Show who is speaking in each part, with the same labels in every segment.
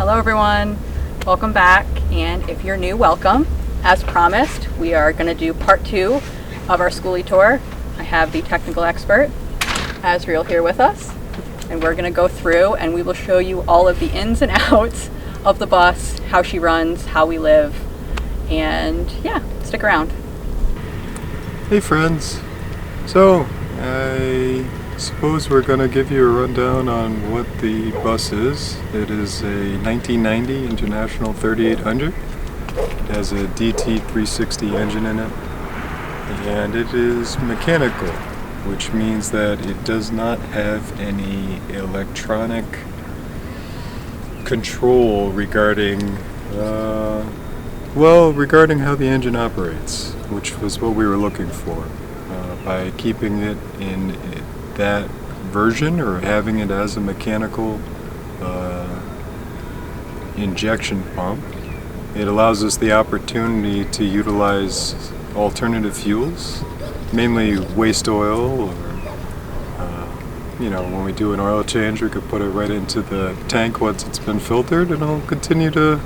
Speaker 1: Hello everyone, welcome back, and if you're new, welcome. As promised, we are going to do part 2 of our SKOOLIE tour. I have the technical expert, Azriel, here with us, and we're going to go through and we will show you all of the ins and outs of the bus, how she runs, how we live, and yeah, stick around.
Speaker 2: Hey friends, so I suppose we're going to give you a rundown on what the bus is. It is a 1990 International 3800. It has a DT360 engine in it, and it is mechanical, which means that it does not have any electronic control regarding regarding how the engine operates, which was what we were looking for. By keeping it in that version, or having it as a mechanical injection pump, it allows us the opportunity to utilize alternative fuels, mainly waste oil, or when we do an oil change, we could put it right into the tank once it's been filtered, and it'll continue to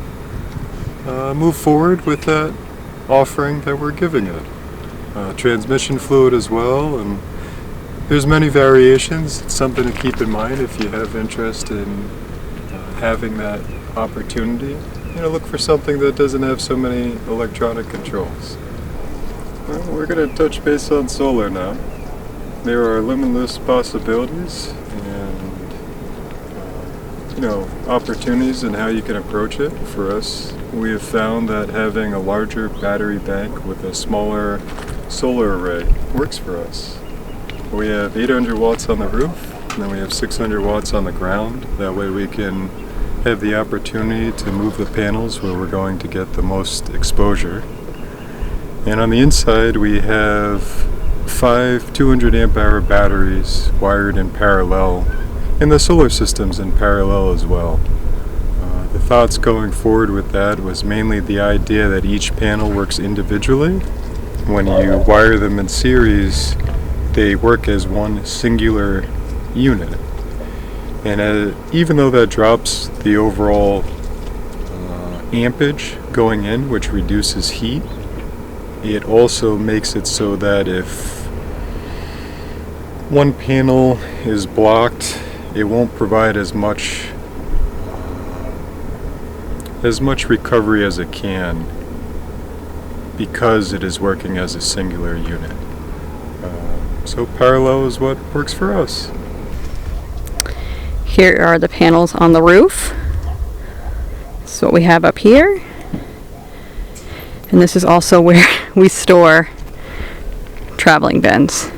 Speaker 2: move forward with that offering that we're giving it. Transmission fluid as well, and there's many variations. It's something to keep in mind if you have interest in having that opportunity. Look for something that doesn't have so many electronic controls. Well, we're going to touch base on solar now. There are limitless possibilities and opportunities in how you can approach it. For us, we have found that having a larger battery bank with a smaller solar array works for us. We have 800 watts on the roof, and then we have 600 watts on the ground. That way we can have the opportunity to move the panels where we're going to get the most exposure. And on the inside we have 5 200 amp hour batteries wired in parallel, and the solar system's in parallel as well. The thoughts going forward with that was mainly the idea that each panel works individually. When you wire them in series, they work as one singular unit. And even though that drops the overall ampage going in, which reduces heat, it also makes it so that if one panel is blocked, it won't provide as much recovery as it can, because it is working as a singular unit. So parallel is what works for us.
Speaker 1: Here are the panels on the roof. This is what we have up here. And this is also where we store traveling bins.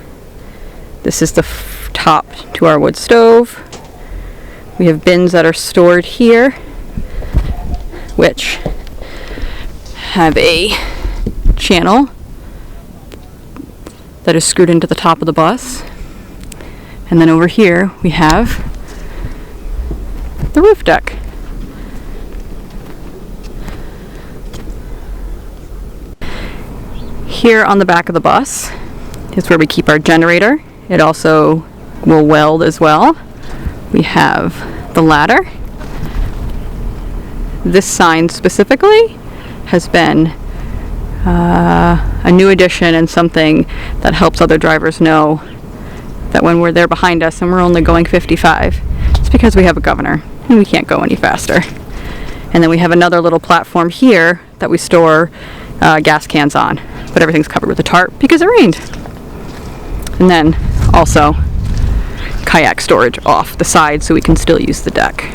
Speaker 1: This is the top to our wood stove. We have bins that are stored here, which have a channel that is screwed into the top of the bus. And then over here we have the roof deck. Here on the back of the bus is where we keep our generator. It also will weld as well. We have the ladder. This sign specifically has been a new addition, and something that helps other drivers know that when they're behind us and we're only going 55, it's because we have a governor and we can't go any faster. And then we have another little platform here that we store gas cans on, but everything's covered with a tarp because it rained. And then also kayak storage off the side so we can still use the deck.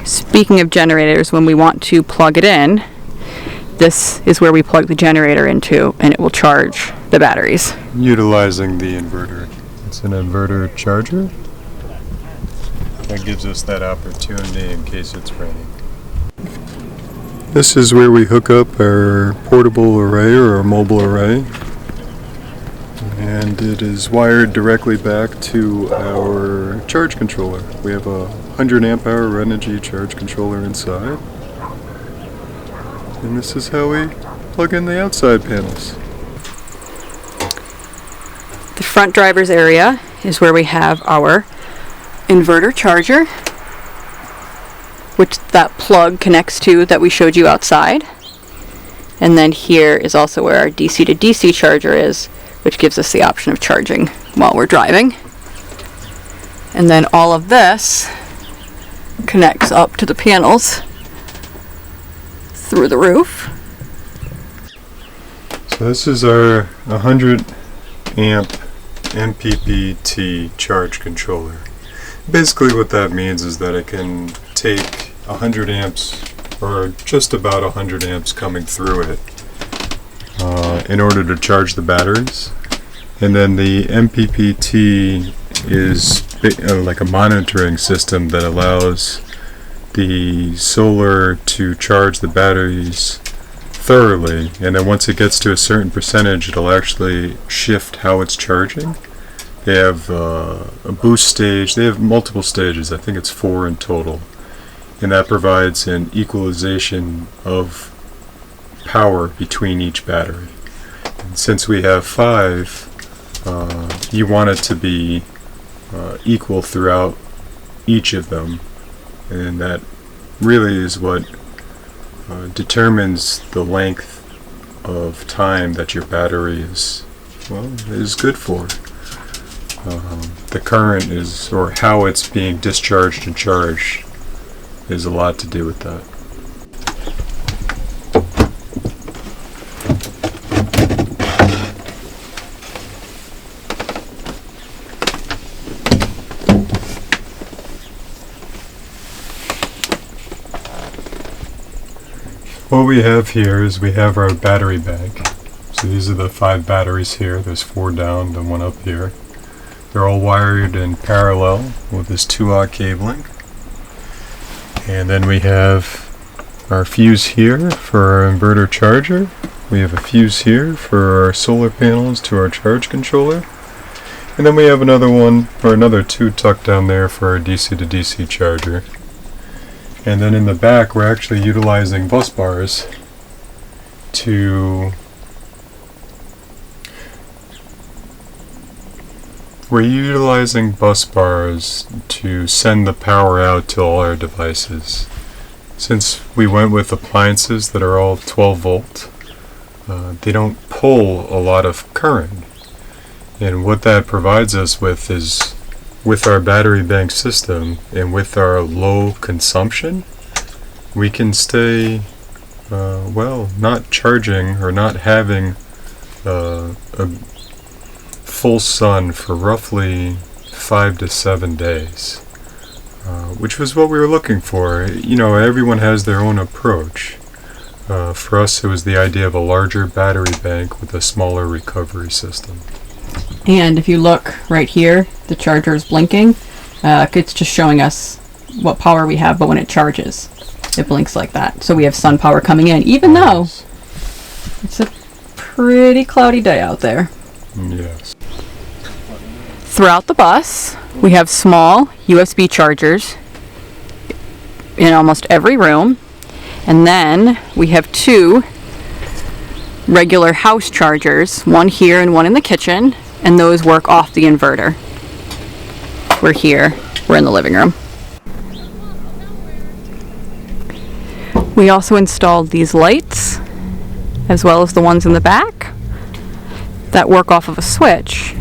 Speaker 1: Speaking of generators, when we want to plug it in, this is where we plug the generator into, and it will charge the batteries.
Speaker 2: Utilizing the inverter. It's an inverter charger that gives us that opportunity in case it's raining. This is where we hook up our portable array or our mobile array, and it is wired directly back to our charge controller. We have a 100 amp hour Renogy charge controller inside, and this is how we plug in the outside panels.
Speaker 1: The front driver's area is where we have our inverter charger. which that plug connects to that we showed you outside. And then here is also where our DC to DC charger is, which gives us the option of charging while we're driving. And then all of this connects up to the panels through the roof.
Speaker 2: So this is our 100 amp MPPT charge controller. Basically what that means is that it can take 100 amps or just about 100 amps coming through it in order to charge the batteries. And then the MPPT is like a monitoring system that allows the solar to charge the batteries thoroughly, and then once it gets to a certain percentage it'll actually shift how it's charging. They have a boost stage, they have multiple stages, I think it's 4 in total, and that provides an equalization of power between each battery. And since we have 5, you want it to be equal throughout each of them, and that really is what determines the length of time that your battery is good for. The current is, or how it's being discharged and charged, is a lot to do with that. What we have here is we have our battery bank. So these are the 5 batteries here. There's 4 down and 1 up here. They're all wired in parallel with this 2-aught cabling. And then we have our fuse here for our inverter charger. We have a fuse here for our solar panels to our charge controller. And then we have another one, or another 2 tucked down there for our DC to DC charger. And then in the back we're actually utilizing bus bars to send the power out to all our devices. Since we went with appliances that are all 12 volt, they don't pull a lot of current. And what that provides us with is, with our battery bank system and with our low consumption, we can stay not charging or not having a full sun for roughly 5 to 7 days, which was what we were looking for. You know, everyone has their own approach. For us, it was the idea of a larger battery bank with a smaller recovery system.
Speaker 1: And if you look right here, the charger is blinking. It's just showing us what power we have, but when it charges, it blinks like that. So we have sun power coming in, even though it's a pretty cloudy day out there.
Speaker 2: Yes.
Speaker 1: Throughout the bus, we have small USB chargers in almost every room. And then we have 2 regular house chargers, one here and one in the kitchen, and those work off the inverter. We're here, we're in the living room. We also installed these lights, as well as the ones in the back, that work off of a switch.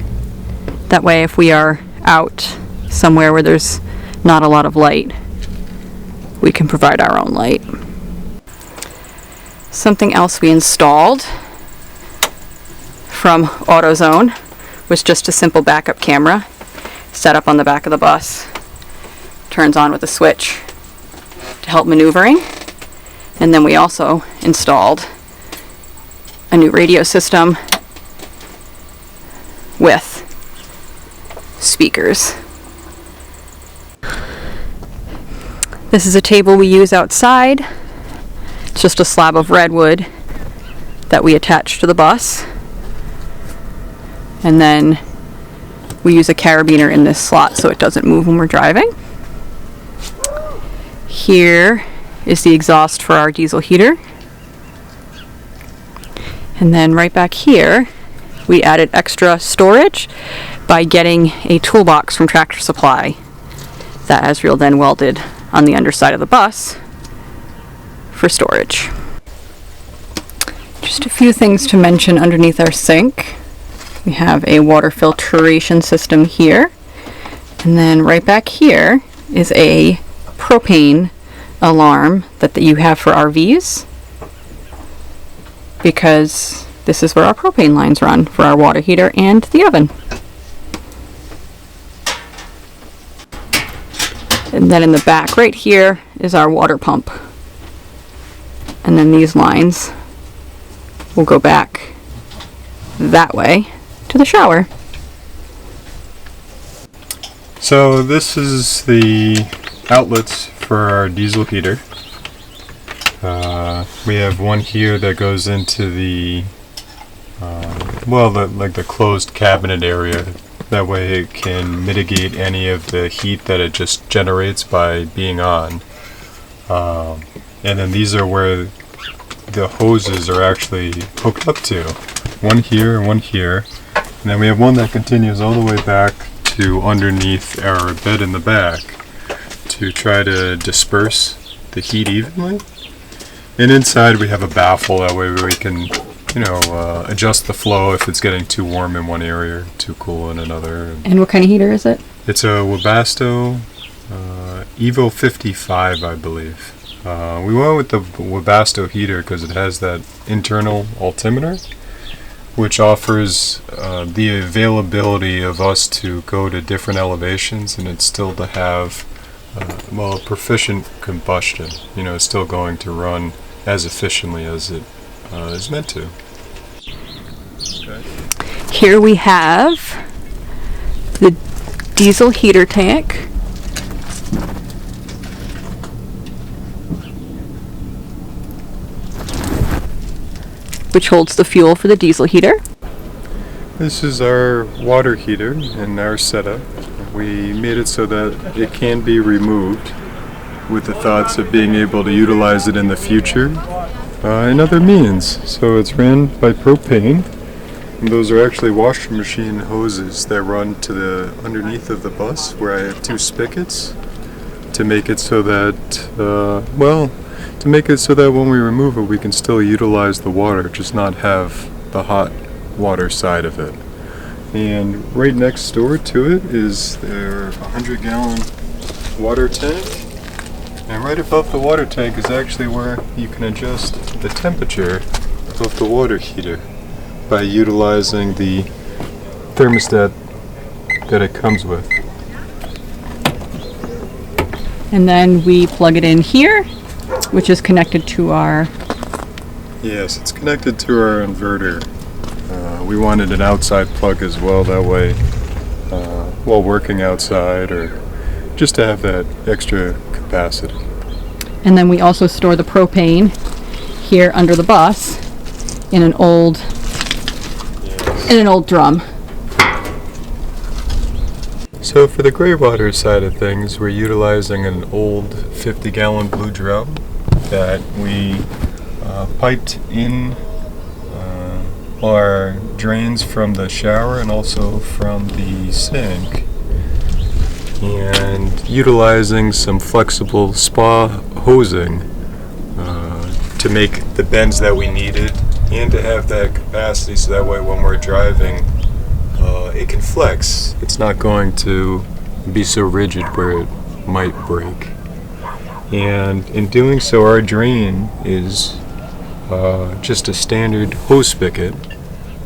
Speaker 1: That way, if we are out somewhere where there's not a lot of light, we can provide our own light. Something else we installed from AutoZone was just a simple backup camera set up on the back of the bus. Turns on with a switch to help maneuvering. And then we also installed a new radio system with speakers. This is a table we use outside. It's just a slab of redwood that we attach to the bus. And then we use a carabiner in this slot so it doesn't move when we're driving. Here is the exhaust for our diesel heater. And then right back here, we added extra storage by getting a toolbox from Tractor Supply that Azriel then welded on the underside of the bus for storage. Just a few things to mention underneath our sink. We have a water filtration system here, and then right back here is a propane alarm that you have for RVs, because this is where our propane lines run for our water heater and the oven. And then in the back right here is our water pump. And then these lines will go back that way to the shower.
Speaker 2: So this is the outlets for our diesel heater. We have one here that goes into the the closed cabinet area. That way it can mitigate any of the heat that it just generates by being on. And then these are where the hoses are actually hooked up to. One here and one here. And then we have one that continues all the way back to underneath our bed in the back to try to disperse the heat evenly. And inside we have a baffle, that way we can, adjust the flow if it's getting too warm in one area or too cool in another.
Speaker 1: And what kind of heater is it?
Speaker 2: It's a Webasto Evo 55, I believe. We went with the Webasto heater because it has that internal altimeter, which offers the availability of us to go to different elevations and it's still to have a proficient combustion. It's still going to run as efficiently as it is meant to. Okay.
Speaker 1: Here we have the diesel heater tank. Which holds the fuel for the diesel heater.
Speaker 2: This is our water heater in our setup. We made it so that it can be removed with the thoughts of being able to utilize it in the future in other means. So it's ran by propane. And those are actually washing machine hoses that run to the underneath of the bus, where I have two spigots to make it so that when we remove it we can still utilize the water, just not have the hot water side of it. And right next door to it is their 100-gallon water tank. And right above the water tank is actually where you can adjust the temperature of the water heater by utilizing the thermostat that it comes with.
Speaker 1: And then we plug it in here, which is connected to our...
Speaker 2: Yes, it's connected to our inverter. We wanted an outside plug as well, that way while working outside or just to have that extra capacity.
Speaker 1: And then we also store the propane here under the bus in an old drum.
Speaker 2: So for the gray water side of things, we're utilizing an old 50-gallon blue drum that we piped in our drains from the shower and also from the sink, and utilizing some flexible spa hosing to make the bends that we needed and to have that capacity so that way when we're driving it can flex. It's not going to be so rigid where it might break. And in doing so, our drain is just a standard hose spigot.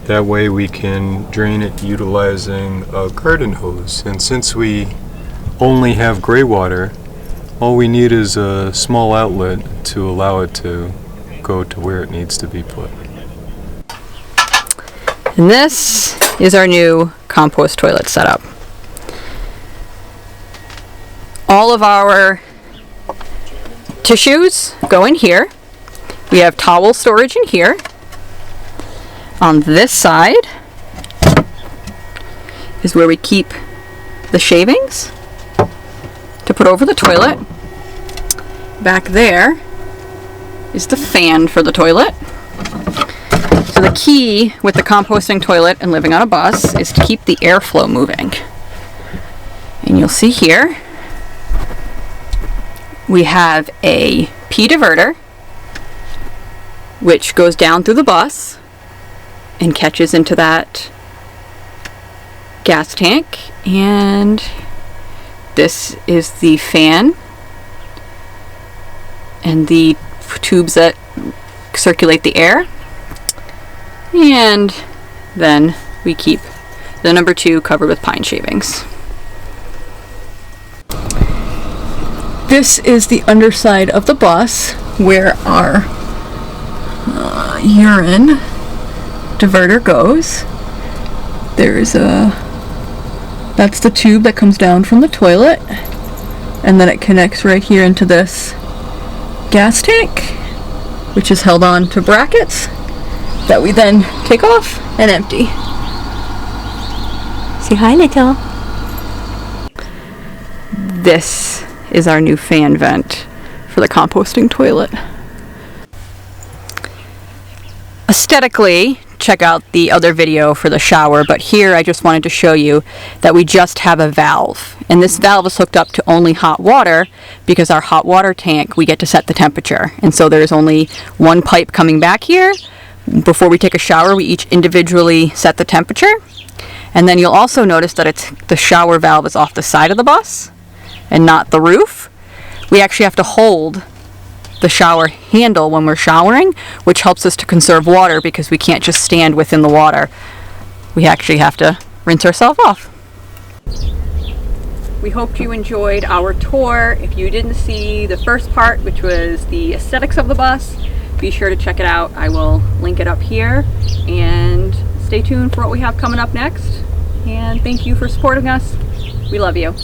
Speaker 2: That way we can drain it utilizing a garden hose. And since we only have gray water, all we need is a small outlet to allow it to go to where it needs to be put.
Speaker 1: And this is our new compost toilet setup. All of our tissues go in here. We have towel storage in here. On this side is where we keep the shavings to put over the toilet. Back there is the fan for the toilet. So the key with the composting toilet and living on a bus is to keep the airflow moving. And you'll see here, we have a P diverter, which goes down through the bus and catches into that gas tank. And this is the fan and the tubes that circulate the air. And then we keep the number 2 covered with pine shavings. This is the underside of the bus where our urine diverter goes. That's the tube that comes down from the toilet, and then it connects right here into this gas tank, which is held on to brackets that we then take off and empty. Say hi, little. This is our new fan vent for the composting toilet. Aesthetically, check out the other video for the shower, but here I just wanted to show you that we just have a valve, and this valve is hooked up to only hot water because our hot water tank, we get to set the temperature, and so there's only one pipe coming back here. Before we take a shower, we each individually set the temperature, and then you'll also notice that the shower valve is off the side of the bus and not the roof. We actually have to hold the shower handle when we're showering, which helps us to conserve water because we can't just stand within the water. We actually have to rinse ourselves off. We hope you enjoyed our tour. If you didn't see the first part, which was the aesthetics of the bus, be sure to check it out. I will link it up here, and stay tuned for what we have coming up next. And thank you for supporting us. We love you.